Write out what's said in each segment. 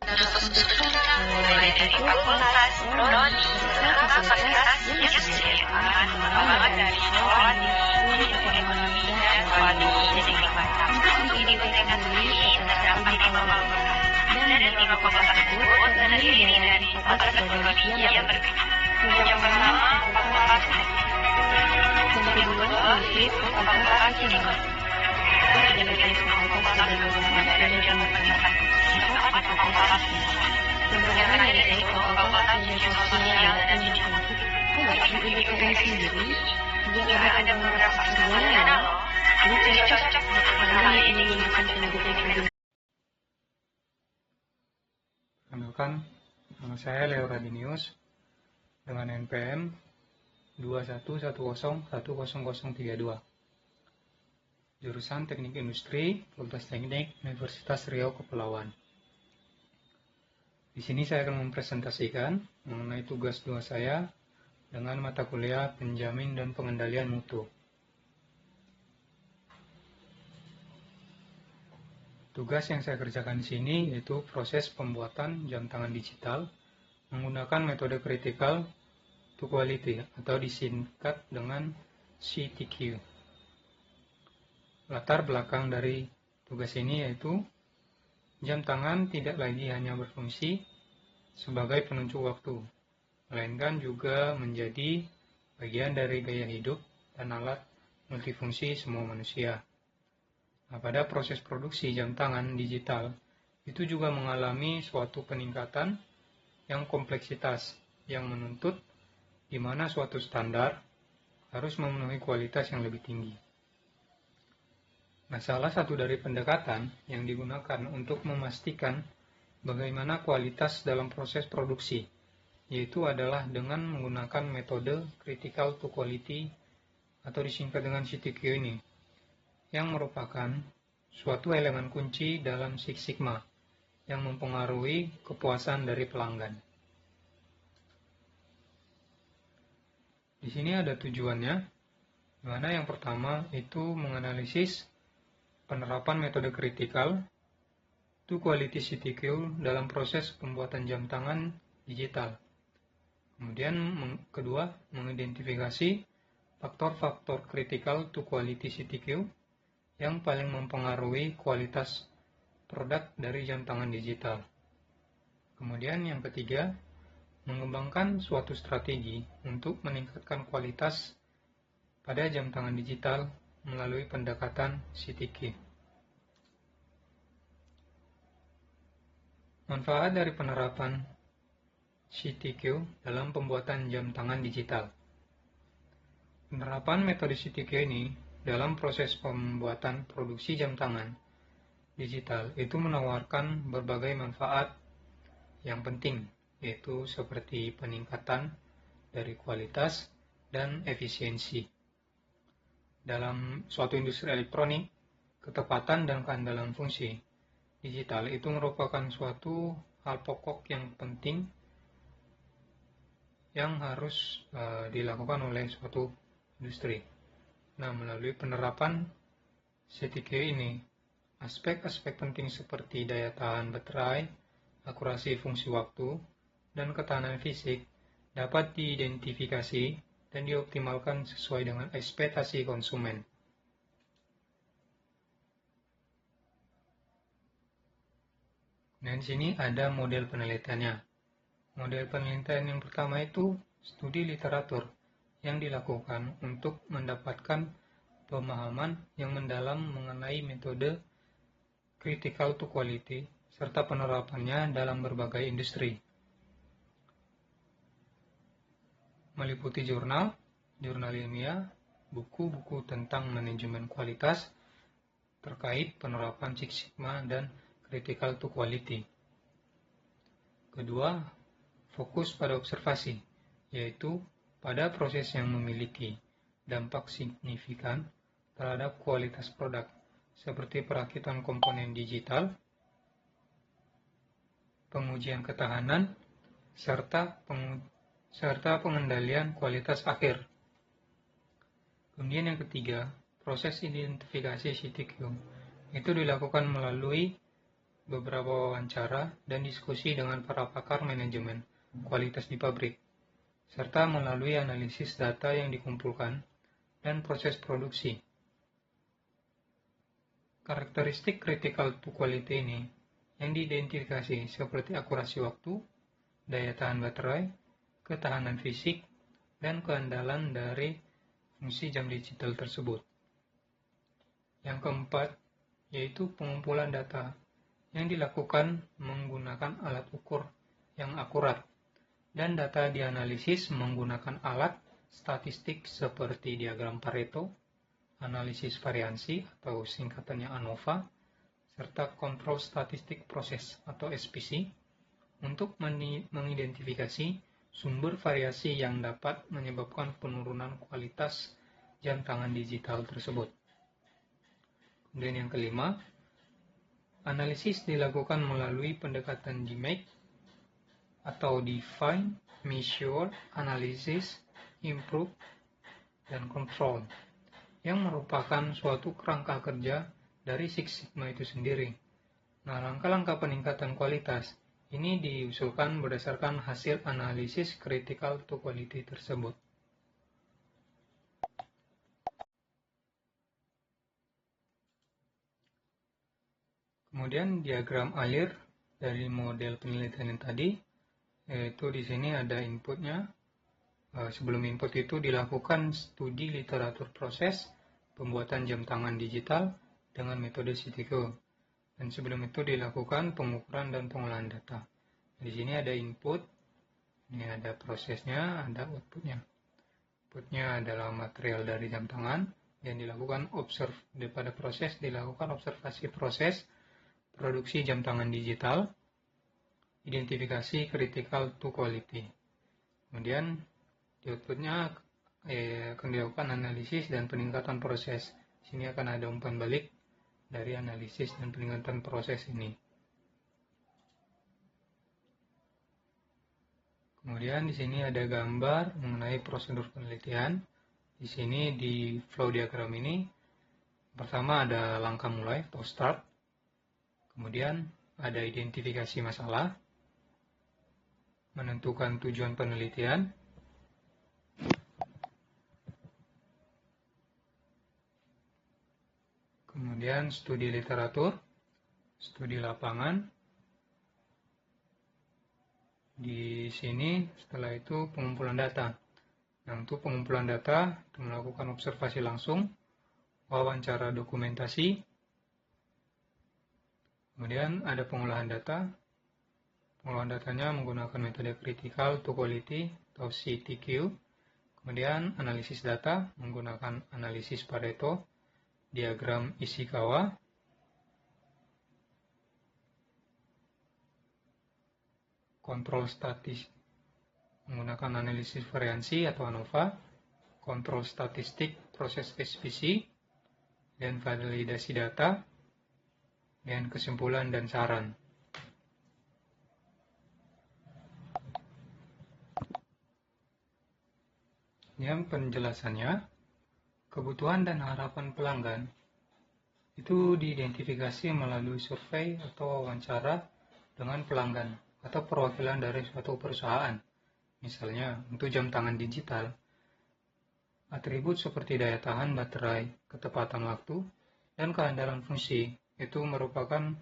mulai dari fakultas prodi, fakultas kejuruteraan, pengembangan dari ekonomi, dan jadi macam. Di UTK sendiri terdapat 5 fakultas, dan 5 fakultas tersebut terdiri dari 4 teknologi yang berbeda. Yang pertama, fakultas yang kedua, fakultas kimia. Perkenalkan, nama saya Leo Radinius dengan NPM 21101032. Jurusan Teknik Industri, Fakultas Teknik, Universitas Riau Kepulauan. Di sini saya akan mempresentasikan mengenai tugas 2 saya dengan mata kuliah Penjamin dan Pengendalian Mutu. Tugas yang saya kerjakan di sini yaitu proses pembuatan jam tangan digital menggunakan metode critical to quality atau disingkat dengan CTQ. Latar belakang dari tugas ini yaitu jam tangan tidak lagi hanya berfungsi sebagai penunjuk waktu, melainkan juga menjadi bagian dari gaya hidup dan alat multifungsi semua manusia. Nah, pada proses produksi jam tangan digital itu juga mengalami suatu peningkatan yang kompleksitas yang menuntut di mana suatu standar harus memenuhi kualitas yang lebih tinggi. Nah, salah satu dari pendekatan yang digunakan untuk memastikan bagaimana kualitas dalam proses produksi, yaitu adalah dengan menggunakan metode critical to quality atau disingkat dengan CTQ ini, yang merupakan suatu elemen kunci dalam Six Sigma yang mempengaruhi kepuasan dari pelanggan. Di sini ada tujuannya, di mana yang pertama itu menganalisis penerapan metode critical to quality CTQ dalam proses pembuatan jam tangan digital. Kemudian kedua, mengidentifikasi faktor-faktor critical to quality CTQ yang paling mempengaruhi kualitas produk dari jam tangan digital. Kemudian yang ketiga, mengembangkan suatu strategi untuk meningkatkan kualitas pada jam tangan digital melalui pendekatan CTQ. Manfaat dari penerapan CTQ dalam pembuatan jam tangan digital. Penerapan metode CTQ ini dalam proses pembuatan produksi jam tangan digital itu menawarkan berbagai manfaat yang penting, yaitu seperti peningkatan dari kualitas dan efisiensi. Dalam suatu industri elektronik, ketepatan dan keandalan fungsi digital itu merupakan suatu hal pokok yang penting yang harus dilakukan oleh suatu industri. Nah, melalui penerapan CTQ ini, aspek-aspek penting seperti daya tahan baterai, akurasi fungsi waktu, dan ketahanan fisik dapat diidentifikasi dan dioptimalkan sesuai dengan ekspektasi konsumen. Dan di sini ada model penelitiannya. Model penelitian yang pertama itu studi literatur yang dilakukan untuk mendapatkan pemahaman yang mendalam mengenai metode critical to quality serta penerapannya dalam berbagai industri. Meliputi jurnal ilmiah, buku-buku tentang manajemen kualitas terkait penerapan Six Sigma dan critical to quality. Kedua, fokus pada observasi, yaitu pada proses yang memiliki dampak signifikan terhadap kualitas produk, seperti perakitan komponen digital, pengujian ketahanan, serta pengendalian kualitas akhir. Kemudian yang ketiga, proses identifikasi CTQ itu dilakukan melalui beberapa wawancara, dan diskusi dengan para pakar manajemen kualitas di pabrik, serta melalui analisis data yang dikumpulkan dan proses produksi. Karakteristik critical to quality ini yang diidentifikasi seperti akurasi waktu, daya tahan baterai, ketahanan fisik, dan keandalan dari fungsi jam digital tersebut. Yang keempat, yaitu pengumpulan data yang dilakukan menggunakan alat ukur yang akurat, dan data dianalisis menggunakan alat statistik seperti diagram Pareto, analisis variansi atau singkatannya ANOVA, serta kontrol statistik proses atau SPC untuk mengidentifikasi sumber variasi yang dapat menyebabkan penurunan kualitas jam tangan digital tersebut. Kemudian yang kelima, analisis dilakukan melalui pendekatan DMAIC atau Define, Measure, Analysis, Improve, dan Control, yang merupakan suatu kerangka kerja dari Six Sigma itu sendiri. Nah, langkah-langkah peningkatan kualitas ini diusulkan berdasarkan hasil analisis critical to quality tersebut. Kemudian diagram alir dari model penelitian yang tadi, yaitu di sini ada inputnya. Sebelum input itu dilakukan studi literatur proses pembuatan jam tangan digital dengan metode CTQ. Dan sebelum itu dilakukan pengukuran dan pengolahan data. Di sini ada input, ini ada prosesnya, ada outputnya. Outputnya adalah material dari jam tangan yang dilakukan daripada proses dilakukan observasi proses produksi jam tangan digital, identifikasi critical to quality. Kemudian di outputnya akan dilakukan analisis dan peningkatan proses. Sini akan ada umpan balik dari analisis dan peningkatan proses ini. Kemudian di sini ada gambar mengenai prosedur penelitian. Di sini di flow diagram ini, pertama ada langkah mulai atau start. Kemudian ada identifikasi masalah, menentukan tujuan penelitian, kemudian studi literatur, studi lapangan. Di sini setelah itu pengumpulan data. Nah, untuk pengumpulan data melakukan observasi langsung, wawancara dokumentasi, kemudian ada pengolahan data. Pengolahan datanya menggunakan metode critical to quality atau CTQ. Kemudian analisis data menggunakan analisis Pareto, diagram Ishikawa, kontrol statis menggunakan analisis variansi atau ANOVA, kontrol statistik proses SPC, dan validasi data, dan kesimpulan dan saran. Yang penjelasannya, kebutuhan dan harapan pelanggan itu diidentifikasi melalui survei atau wawancara dengan pelanggan atau perwakilan dari suatu perusahaan. Misalnya, untuk jam tangan digital, atribut seperti daya tahan baterai, ketepatan waktu, dan keandalan fungsi itu merupakan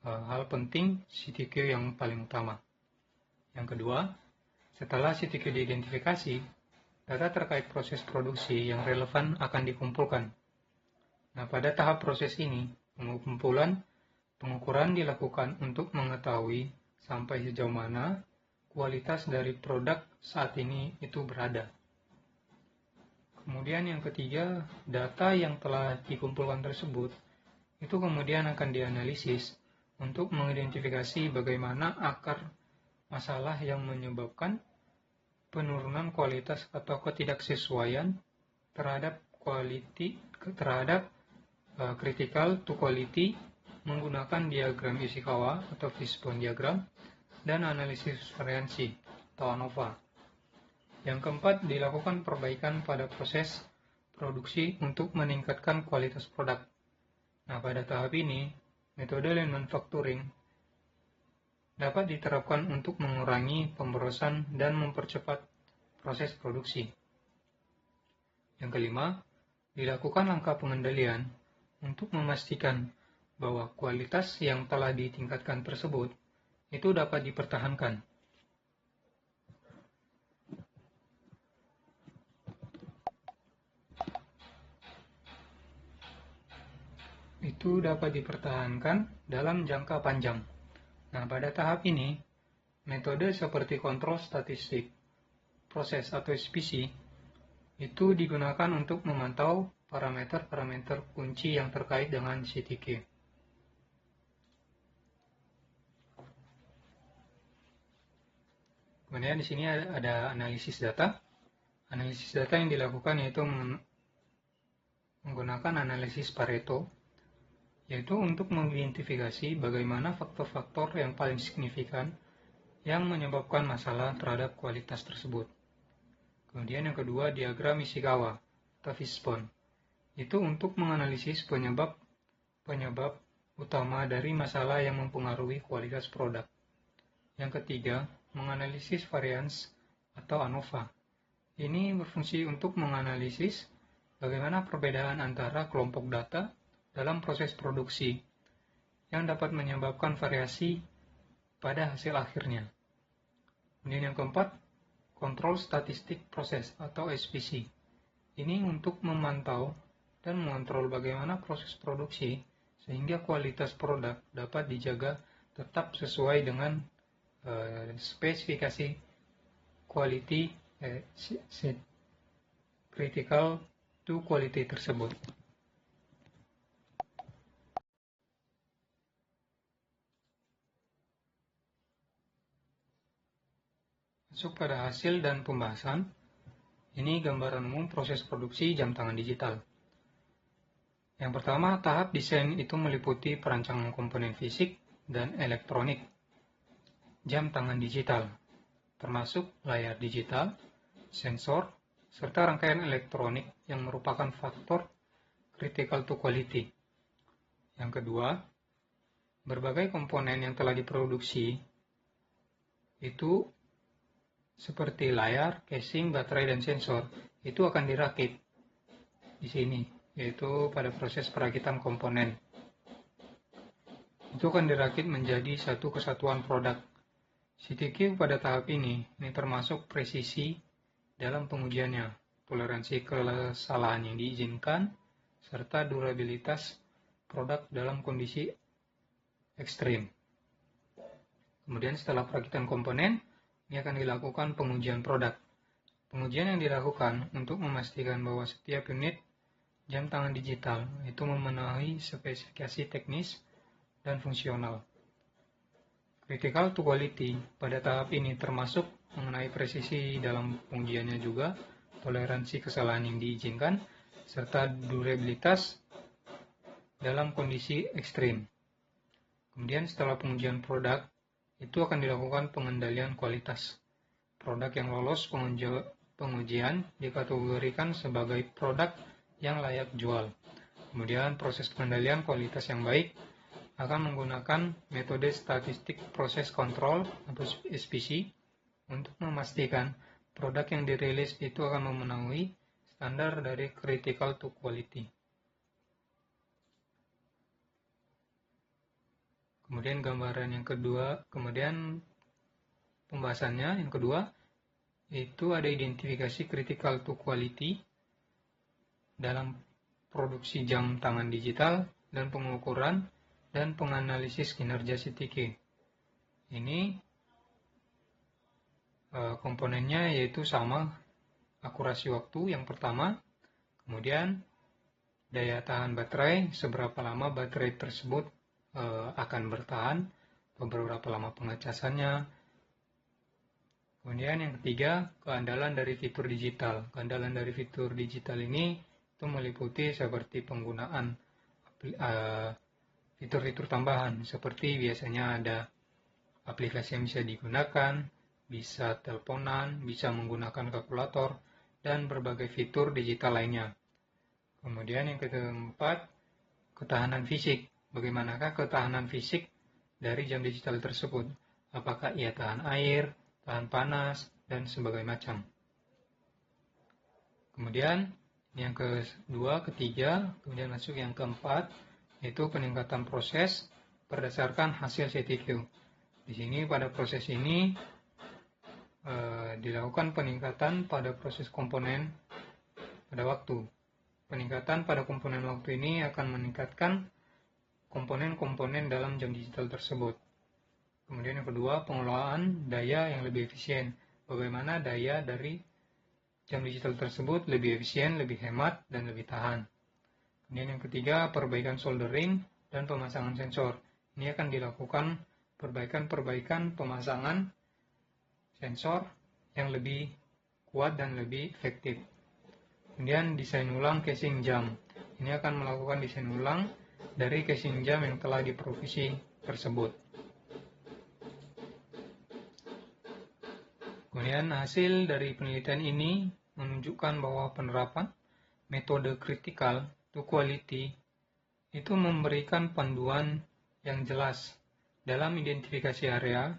hal penting CTQ yang paling utama. Yang kedua, setelah CTQ diidentifikasi, data terkait proses produksi yang relevan akan dikumpulkan. Nah, pada tahap proses ini, pengukuran dilakukan untuk mengetahui sampai sejauh mana kualitas dari produk saat ini itu berada. Kemudian yang ketiga, data yang telah dikumpulkan tersebut itu kemudian akan dianalisis untuk mengidentifikasi bagaimana akar masalah yang menyebabkan penurunan kualitas atau ketidaksesuaian terhadap critical to quality menggunakan diagram Ishikawa atau fishbone diagram dan analisis variansi atau ANOVA. Yang keempat, dilakukan perbaikan pada proses produksi untuk meningkatkan kualitas produk. Nah, pada tahap ini Metode lean manufacturing dapat diterapkan untuk mengurangi pemborosan dan mempercepat proses produksi. Yang kelima, dilakukan langkah pengendalian untuk memastikan bahwa kualitas yang telah ditingkatkan tersebut itu dapat dipertahankan. Itu dapat dipertahankan dalam jangka panjang. Nah, pada tahap ini, metode seperti kontrol statistik proses atau SPC itu digunakan untuk memantau parameter-parameter kunci yang terkait dengan CTK. Kemudian di sini ada analisis data. Analisis data yang dilakukan yaitu menggunakan analisis Pareto, yaitu untuk mengidentifikasi bagaimana faktor-faktor yang paling signifikan yang menyebabkan masalah terhadap kualitas tersebut. Kemudian yang kedua, diagram Ishikawa atau fishbone, itu untuk menganalisis penyebab utama dari masalah yang mempengaruhi kualitas produk. Yang ketiga, menganalisis variance atau ANOVA. Ini berfungsi untuk menganalisis bagaimana perbedaan antara kelompok data dalam proses produksi yang dapat menyebabkan variasi pada hasil akhirnya. Kemudian yang keempat, kontrol statistik proses atau SPC. Ini untuk memantau dan mengontrol bagaimana proses produksi sehingga kualitas produk dapat dijaga tetap sesuai dengan spesifikasi quality critical to quality tersebut. Masuk pada hasil dan pembahasan. Ini gambaran umum proses produksi jam tangan digital. Yang pertama, tahap desain itu meliputi perancangan komponen fisik dan elektronik jam tangan digital, termasuk layar digital, sensor, serta rangkaian elektronik yang merupakan faktor critical to quality. Yang kedua, berbagai komponen yang telah diproduksi itu seperti layar, casing, baterai, dan sensor itu akan dirakit di sini, yaitu pada proses perakitan komponen. Itu akan dirakit menjadi satu kesatuan produk. CTQ pada tahap ini termasuk presisi dalam pengujiannya, toleransi kesalahan yang diizinkan, serta durabilitas produk dalam kondisi ekstrim. Kemudian setelah perakitan komponen, ini akan dilakukan pengujian produk. Pengujian yang dilakukan untuk memastikan bahwa setiap unit jam tangan digital itu memenuhi spesifikasi teknis dan fungsional. Critical to quality pada tahap ini termasuk mengenai presisi dalam pengujiannya juga, toleransi kesalahan yang diizinkan, serta durabilitas dalam kondisi ekstrim. Kemudian setelah pengujian produk, itu akan dilakukan pengendalian kualitas. Produk yang lolos pengujian dikategorikan sebagai produk yang layak jual. Kemudian proses pengendalian kualitas yang baik akan menggunakan metode statistik proses kontrol atau SPC untuk memastikan produk yang dirilis itu akan memenuhi standar dari critical to quality. Kemudian gambaran yang kedua, kemudian pembahasannya yang kedua, itu ada identifikasi critical to quality dalam produksi jam tangan digital dan pengukuran dan penganalisis kinerja CTK. Ini komponennya yaitu sama, akurasi waktu yang pertama, kemudian daya tahan baterai, seberapa lama baterai tersebut akan bertahan, beberapa lama pengecasannya. Kemudian yang ketiga, keandalan dari fitur digital. Keandalan dari fitur digital ini itu meliputi seperti penggunaan fitur-fitur tambahan, seperti biasanya ada aplikasi yang bisa digunakan, bisa teleponan, bisa menggunakan kalkulator, dan berbagai fitur digital lainnya. Kemudian yang keempat, ketahanan fisik. bagaimanakah ketahanan fisik dari jam digital tersebut. Apakah ia tahan air, tahan panas, dan sebagainya macam. Kemudian yang kedua, ketiga, kemudian masuk yang keempat, yaitu peningkatan proses berdasarkan hasil CTQ. Di sini pada proses ini dilakukan peningkatan pada proses komponen pada waktu. Peningkatan pada komponen waktu ini akan meningkatkan komponen-komponen dalam jam digital tersebut. Kemudian yang kedua, pengelolaan daya yang lebih efisien. Bagaimana daya dari jam digital tersebut lebih efisien, lebih hemat, dan lebih tahan. Kemudian yang ketiga, perbaikan soldering dan pemasangan sensor. Ini akan dilakukan perbaikan pemasangan sensor yang lebih kuat dan lebih efektif. Kemudian desain ulang casing jam. Ini akan melakukan desain ulang dari casing jam yang telah diprovisi tersebut. Kemudian hasil dari penelitian ini menunjukkan bahwa penerapan metode critical to quality itu memberikan panduan yang jelas dalam identifikasi area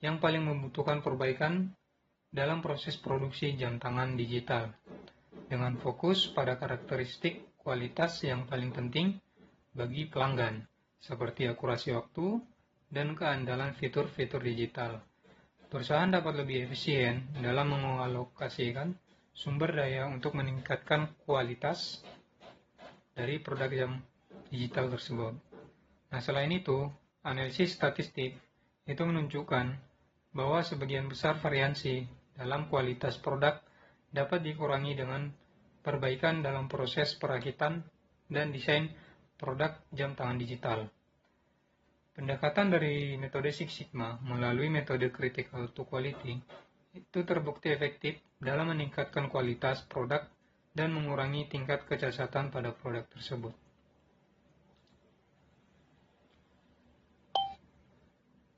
yang paling membutuhkan perbaikan dalam proses produksi jam tangan digital, dengan fokus pada karakteristik kualitas yang paling penting bagi pelanggan, seperti akurasi waktu dan keandalan fitur-fitur digital. Perusahaan dapat lebih efisien dalam mengalokasikan sumber daya untuk meningkatkan kualitas dari produk jam digital tersebut. Nah, selain itu, analisis statistik itu menunjukkan bahwa sebagian besar variansi dalam kualitas produk dapat dikurangi dengan perbaikan dalam proses perakitan dan desain produk jam tangan digital. Pendekatan dari metode Six Sigma melalui metode critical to quality itu terbukti efektif dalam meningkatkan kualitas produk dan mengurangi tingkat kecacatan pada produk tersebut.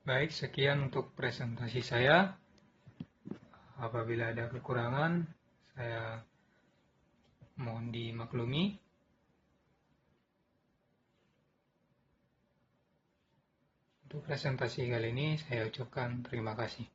Baik, sekian untuk presentasi saya. Apabila ada kekurangan, saya mohon dimaklumi. Untuk presentasi kali ini saya ucapkan terima kasih.